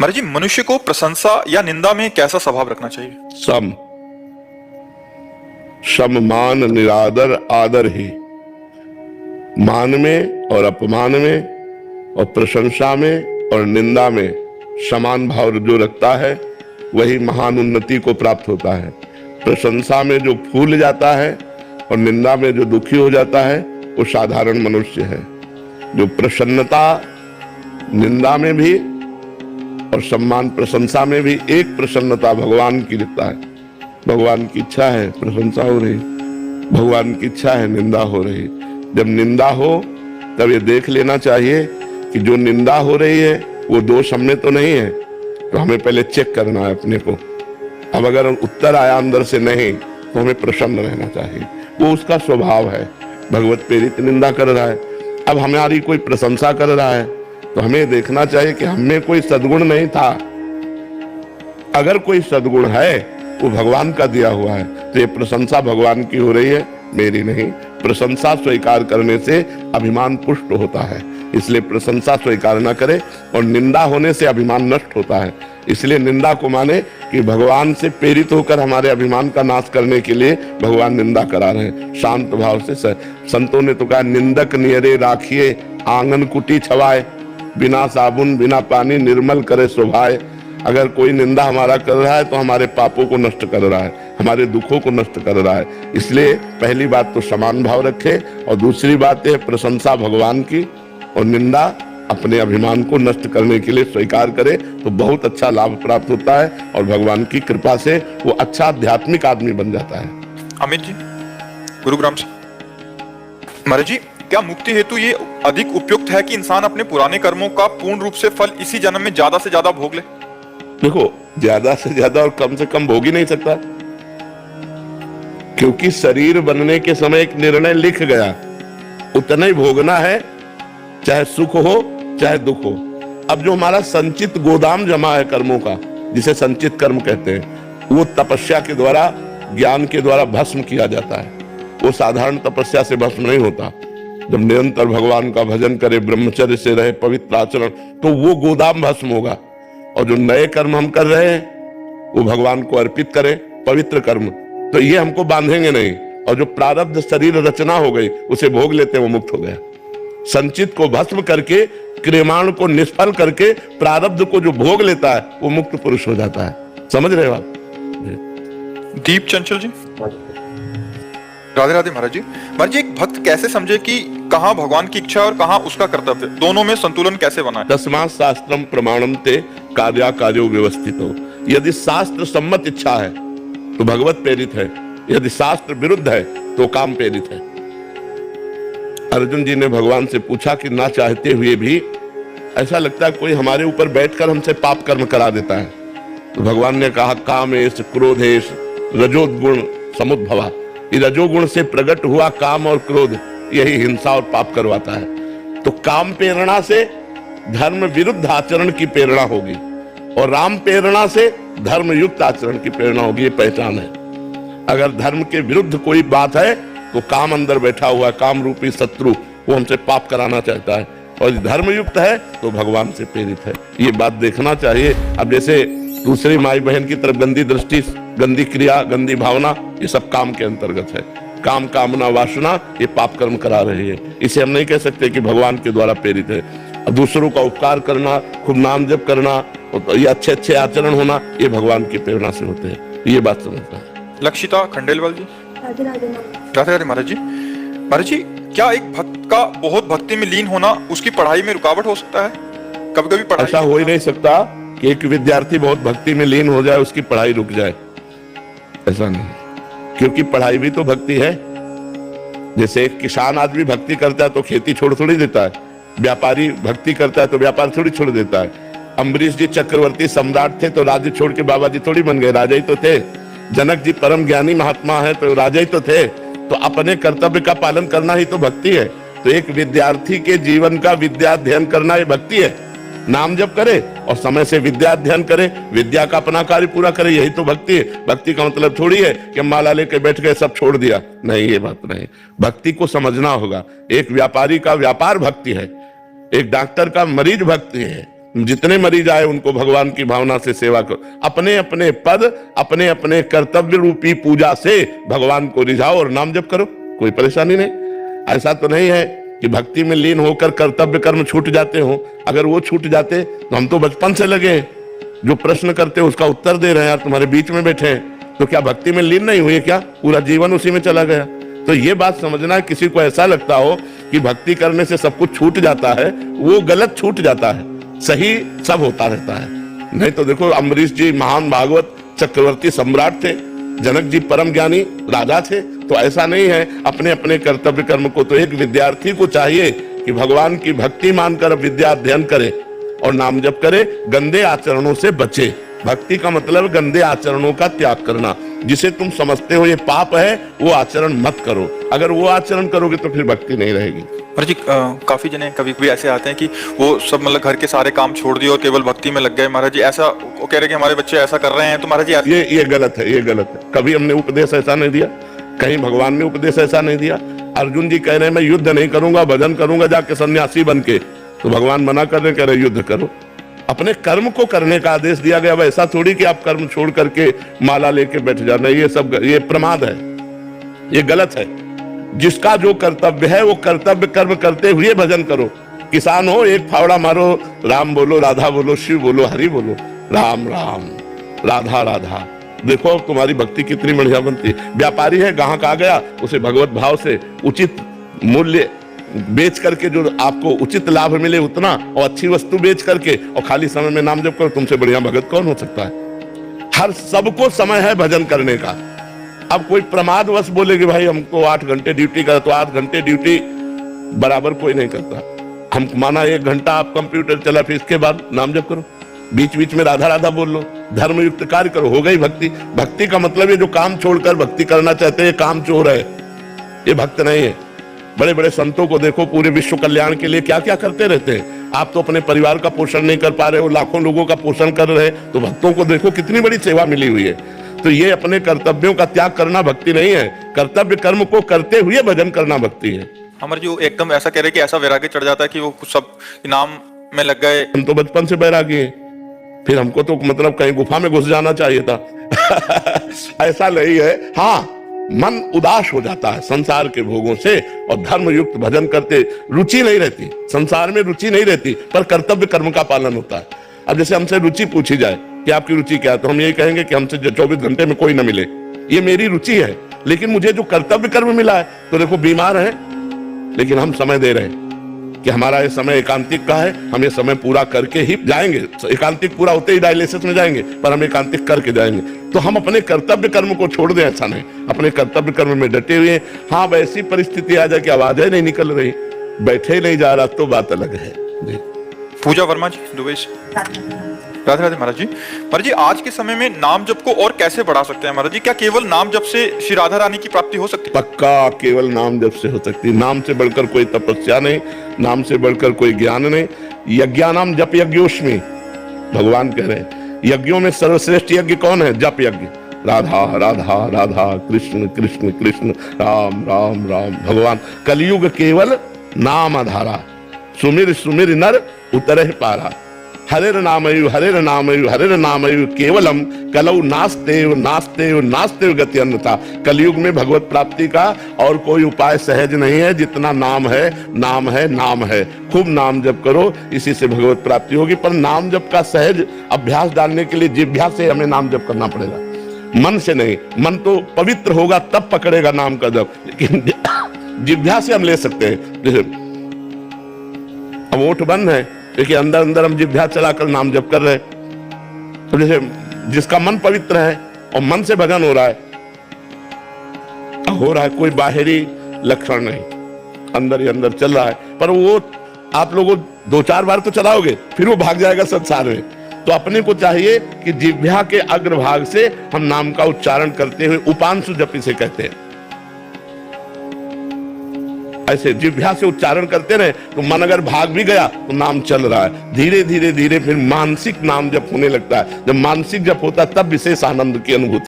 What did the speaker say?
महाराज जी, मनुष्य को प्रशंसा या निंदा में कैसा स्वभाव रखना चाहिए? सम सम मान निरादर आदर ही। मान में और अपमान में और प्रशंसा में और निंदा में समान भाव जो रखता है वही महान उन्नति को प्राप्त होता है। प्रशंसा में जो फूल जाता है और निंदा में जो दुखी हो जाता है वो साधारण मनुष्य है। जो प्रसन्नता निंदा में भी और सम्मान प्रशंसा में भी, एक प्रसन्नता भगवान की दिखता है। भगवान की इच्छा है प्रशंसा हो रही, भगवान की इच्छा है निंदा हो रही। जब निंदा हो तब ये देख लेना चाहिए कि जो निंदा हो रही है वो दोष हम में तो नहीं है, तो हमें पहले चेक करना है अपने को। अब अगर उत्तर आया अंदर से नहीं तो हमें प्रसन्न रहना चाहिए, वो उसका स्वभाव है। भगवत प्रेरित निंदा कर रहा है, अब हमारी कोई प्रशंसा कर रहा है तो हमें देखना चाहिए कि हमें कोई सद्गुण नहीं था। अगर कोई सद्गुण है वो भगवान का दिया हुआ है, तो ये प्रशंसा भगवान की हो रही है, मेरी नहीं। प्रशंसा स्वीकार करने से अभिमान पुष्ट होता है, इसलिए प्रशंसा स्वीकार न करे। और निंदा होने से अभिमान नष्ट होता है, इसलिए निंदा को माने कि भगवान से प्रेरित होकर हमारे अभिमान का नाश करने के लिए भगवान निंदा करा रहे हैं। शांत भाव से संतों ने तो कहा, निंदक नियरे राखिए आंगन कुटी छवाए, बिना साबुन बिना पानी निर्मल करे शोभाए। अगर कोई निंदा हमारा कर रहा है तो हमारे पापों को नष्ट कर रहा है, हमारे दुखों को नष्ट कर रहा है। इसलिए पहली बात तो समान भाव रखे, और दूसरी बात है प्रशंसा भगवान की और निंदा अपने अभिमान को नष्ट करने के लिए स्वीकार करे, तो बहुत अच्छा लाभ प्राप्त होता है और भगवान की कृपा से वो अच्छा आध्यात्मिक आदमी बन जाता है। अमित जी, गुरुग्राम से। महाराज जी, क्या मुक्ति हेतु ये अधिक उपयुक्त है कि इंसान अपने पुराने कर्मों का पूर्ण रूप से फल इसी जन्म में ज्यादा से ज्यादा भोग ले? देखो, ज्यादा से ज्यादा और कम से कम भोग ही नहीं सकता, क्योंकि शरीर बनने के समय एक निर्णय लिख गया, उतना ही भोगना है, चाहे सुख हो चाहे दुख हो। अब जो हमारा संचित गोदाम जमा है कर्मों का, जिसे संचित कर्म कहते हैं, वो तपस्या के द्वारा, ज्ञान के द्वारा भस्म किया जाता है। वो साधारण तपस्या से भस्म नहीं होता। जब निरंतर भगवान का भजन करे, ब्रह्मचर्य से रहे, पवित्र आचरण, तो वो गोदाम भस्म होगा। और जो नए कर्म हम कर रहे हैं वो भगवान को अर्पित करें, पवित्र कर्म, तो ये हमको बांधेंगे नहीं। और जो प्रारब्ध शरीर रचना हो गई उसे भोग लेते हैं, वो मुक्त हो गया। संचित को भस्म करके, क्रियमाण को निष्फल करके प्रारब्ध को जो भोग लेता है वो मुक्त पुरुष हो जाता है। समझ रहे हो आप? दीप चंचल जी, राधे राधे। महाराज जी, महाराज जी, एक भक्त कैसे समझे कि कहाँ भगवान की इच्छा और कहाँ उसका कर्तव्य, दोनों में संतुलन कैसे बनाए? तस्मात् शास्त्रम प्रमाणम ते कार्या कार्यो व्यवस्थितो। यदि शास्त्र सम्मत इच्छा है तो भगवत प्रेरित है, यदि शास्त्र विरुद्ध है तो काम प्रेरित है। अर्जुन जी ने भगवान से पूछा कि ना चाहते हुए भी ऐसा लगता है कोई हमारे ऊपर बैठकर हमसे पाप कर्म करा देता है, तो भगवान ने कहा, कामेश क्रोधेश रजोगुण समुद्भवा। रजोगुण से प्रकट हुआ काम और क्रोध, यही हिंसा और पाप करवाता है। तो काम प्रेरणा से धर्म विरुद्ध आचरण की प्रेरणा होगी, और राम प्रेरणा से धर्म युक्त आचरण की प्रेरणा होगी। ये पहचान है। अगर धर्म के विरुद्ध कोई बात है तो काम अंदर बैठा हुआ काम रूपी शत्रु, वो हमसे पाप कराना चाहता है, और धर्म युक्त है तो भगवान से प्रेरित है। ये बात देखना चाहिए। अब जैसे दूसरी माई बहन की तरफ गंदी दृष्टि, गंदी क्रिया, गंदी भावना, ये सब काम के अंतर्गत है। काम, कामना, वासना, ये पाप कर्म करा रही है। इसे हम नहीं कह सकते कि भगवान के द्वारा प्रेरित है। दूसरों का उपकार करना, खूब नाम जप करना, ये अच्छे अच्छे आचरण होना, ये भगवान की प्रेरणा से होते हैं। ये बात समझना है। लक्षिता खंडेलवाल जी, राधे राधे। राधे राधे। महाराज जी, महाराज जी, क्या एक भक्त का बहुत भक्ति में लीन होना उसकी पढ़ाई में रुकावट हो सकता है? कभी कभी पढ़ाई ऐसा हो ही नहीं सकता कि एक विद्यार्थी बहुत भक्ति में लीन हो जाए उसकी पढ़ाई रुक जाए, ऐसा नहीं, क्योंकि पढ़ाई भी तो भक्ति है। जैसे एक किसान आदमी भक्ति करता है तो खेती छोड़ थोड़ी देता है, व्यापारी भक्ति करता है तो व्यापार थोड़ी छोड़ देता है। अम्बरीश जी चक्रवर्ती सम्राट थे तो राज्य छोड़ के बाबा जी थोड़ी बन गए, राजा ही तो थे। जनक जी परम ज्ञानी महात्मा है तो राजा ही तो थे। तो अपने कर्तव्य का पालन करना ही तो भक्ति है। तो एक विद्यार्थी के जीवन का विद्या अध्ययन करना ये भक्ति है। नाम जप करे और समय से विद्या अध्ययन करे, विद्या का अपना कार्य पूरा करे, यही तो भक्ति है। भक्ति का मतलब थोड़ी है कि माला लेके बैठ गए सब छोड़ दिया, नहीं, ये बात नहीं। भक्ति को समझना होगा। एक व्यापारी का व्यापार भक्ति है, एक डॉक्टर का मरीज भक्ति है, जितने मरीज आए उनको भगवान की भावना से सेवा करो। अपने अपने पद, अपने अपने कर्तव्य रूपी पूजा से भगवान को रिझाओ और नाम जप करो, कोई परेशानी नहीं। ऐसा तो नहीं है कि भक्ति में लीन होकर कर्तव्य कर्म छूट जाते हो। अगर वो छूट जाते तो हम तो बचपन से लगे हैं, जो प्रश्न करते उसका उत्तर दे रहे हैं यार, तुम्हारे बीच में बैठे हैं, तो क्या भक्ति में लीन नहीं हुए क्या? पूरा जीवन उसी में चला गया। तो ये बात समझना, किसी को ऐसा लगता हो कि भक्ति करने से सब कुछ छूट जाता है, वो गलत छूट जाता है, सही सब होता रहता है। नहीं तो देखो, अम्बरीश जी महान भागवत चक्रवर्ती सम्राट थे, जनक जी परम ज्ञानी राजा थे, तो ऐसा नहीं है। अपने अपने कर्तव्य कर्म को, तो एक विद्यार्थी को चाहिए कि भगवान की भक्ति मानकर विद्या अध्ययन करे और नाम जप करे, गंदे आचरणों से बचे। भक्ति का मतलब गंदे आचरणों का त्याग करना। जिसे तुम समझते हो ये पाप है, वो आचरण मत करो। अगर वो आचरण करोगे तो फिर भक्ति नहीं रहेगी। महाराज जी, काफी जने कभी कभी ऐसे आते हैं कि वो सब मतलब घर के सारे काम छोड़ दिए और केवल भक्ति में लग गए। महाराज जी ऐसा वो कह रहे हैं कि हमारे बच्चे ऐसा कर रहे हैं, तो महाराज जी ये गलत है, ये गलत है। कभी हमने उपदेश ऐसा नहीं दिया, कहीं भगवान ने उपदेश ऐसा नहीं दिया। अर्जुन जी कह रहे हैं मैं युद्ध नहीं करूंगा, भजन करूंगा जाके सन्यासी बन के, तो भगवान मना कर रहे, कह रहे युद्ध करो। अपने कर्म को करने का आदेश दिया गया। वैसा थोड़ी कि आप कर्म छोड़ करके माला लेके बैठ जाना, ये प्रमाद है, ये गलत है। जिसका जो कर्तव्य है वो कर्तव्य कर्म करते हुए भजन करो। किसान हो, एक फावड़ा मारो, राम बोलो, राधा बोलो, शिव बोलो, हरि बोलो, राम राम राधा राधा, देखो तुम्हारी भक्ति कितनी बढ़िया बनती है। व्यापारी है, ग्राहक आ गया, उसे भगवत भाव से उचित मूल्य बेच करके जो आपको उचित लाभ मिले उतना, और अच्छी वस्तु बेच करके और खाली समय में नाम जप करो, तुमसे बढ़िया भगत कौन हो सकता है। हर सबको समय है भजन करने का। अब कोई प्रमादवश बोले कि भाई हमको 8 घंटे ड्यूटी करा, तो 8 घंटे ड्यूटी बराबर कोई नहीं करता। हम माना 1 घंटा आप कंप्यूटर चला, फिर इसके बाद नाम जप करो, बीच बीच में राधा राधा बोल लो, धर्म युक्त कार्य करो, हो गई भक्ति। भक्ति का मतलब ये जो काम छोड़कर भक्ति करना चाहते हैं, काम चोर है, ये भक्त नहीं है। बड़े बड़े संतों को देखो, पूरे विश्व कल्याण के लिए क्या क्या करते रहते हैं। आप तो अपने परिवार का पोषण नहीं कर पा रहे हो, लाखों लोगों का पोषण कर रहे हैं, तो भक्तों को देखो कितनी बड़ी सेवा मिली हुई है। तो ये अपने कर्तव्यों का त्याग करना भक्ति नहीं है, कर्तव्य कर्म को करते हुए भजन करना भक्ति है। हमारे जो एकदम ऐसा कह रहे कि ऐसा वैराग्य चढ़ जाता है कि वो सब नाम में लग गए। हम तो बचपन से बैरागी हैं, फिर हमको तो मतलब कहीं गुफा में घुस जाना चाहिए था। ऐसा नहीं है। हाँ, मन उदास हो जाता है संसार के भोगों से, और धर्म युक्त भजन करते रुचि नहीं रहती, संसार में रुचि नहीं रहती, पर कर्तव्य कर्म का पालन होता है। अब जैसे हमसे रुचि पूछी जाए कि आपकी रुचि क्या है, तो हम यही कहेंगे कि हमसे 24 घंटे में कोई ना मिले, ये मेरी रुचि है। लेकिन मुझे जो कर्तव्य कर्म मिला है, तो देखो बीमार है लेकिन हम समय दे रहे हैं कि हमारा ये समय एकांतिक का है, हम ये समय पूरा करके ही जाएंगे। एकांतिक पूरा होते ही डायलिसिस में जाएंगे, पर हम एकांतिक करके जाएंगे। तो हम अपने कर्तव्य कर्म को छोड़ दें, ऐसा नहीं, अपने कर्तव्य कर्म में डटे हुए। हाँ, वैसी परिस्थिति आ जाए कि आवाजें नहीं निकल रही, बैठे नहीं जा रहा, तो बात अलग है जी। पूजा वर्मा जी, दुबई से। राधे राधे महाराज जी। महाराज जी, आज के समय में नाम जप को और कैसे बढ़ा सकते हैं महाराज जी? क्या केवल नाम जप से श्री राधा रानी की प्राप्ति हो सकती है? पक्का केवल नाम जप से हो सकती है। नाम से बढ़कर कोई तपस्या नहीं, नाम से बढ़कर कोई ज्ञान नहीं। यज्ञानाम जप यज्ञोस्मि, भगवान कह रहे हैं यज्ञों में सर्वश्रेष्ठ यज्ञ कौन है? जप यज्ञ। राधा राधा राधा, कृष्ण कृष्ण कृष्ण, राम राम राम। भगवान कलयुग केवल नाम आधारा, सुमिर सुमिर नर उतरहि पारा। हरेर नामयु हरेर नामयु हरेर नामयु केवलम कलौ नास्तेव नास्तेव नास्तेव गति अन्यथा। कलयुग में भगवत प्राप्ति का और कोई उपाय सहज नहीं है, जितना नाम है नाम है नाम है। खूब नाम जप करो, इसी से भगवत प्राप्ति होगी। पर नाम जप का सहज अभ्यास डालने के लिए जिह्वा से हमें नाम जप करना पड़ेगा, मन से नहीं। मन तो पवित्र होगा तब पकड़ेगा नाम का जप, लेकिन जिह्वा से हम ले सकते हैं। जैसे अब ओठ बंद है, देखिए अंदर अंदर हम जिह्वा चलाकर नाम जप कर रहे। तो जैसे जिसका मन पवित्र है और मन से भजन हो रहा है, कोई बाहरी लक्षण नहीं, अंदर ही अंदर चल रहा है। पर वो आप लोगों 2-4 बार तो चलाओगे, फिर वो भाग जाएगा संसार में। तो अपने को चाहिए कि जिह्वा के अग्रभाग से हम नाम का उच्चारण करते हुए, उपांशु जप इसे कहते हैं, ऐसे जिह्वा से उच्चारण करते रहे तो मन अगर भाग भी गया तो नाम चल रहा है। धीरे धीरे धीरे फिर मानसिक नाम जप होने लगता है। जब मानसिक जप होता है तब विशेष आनंद की अनुभूति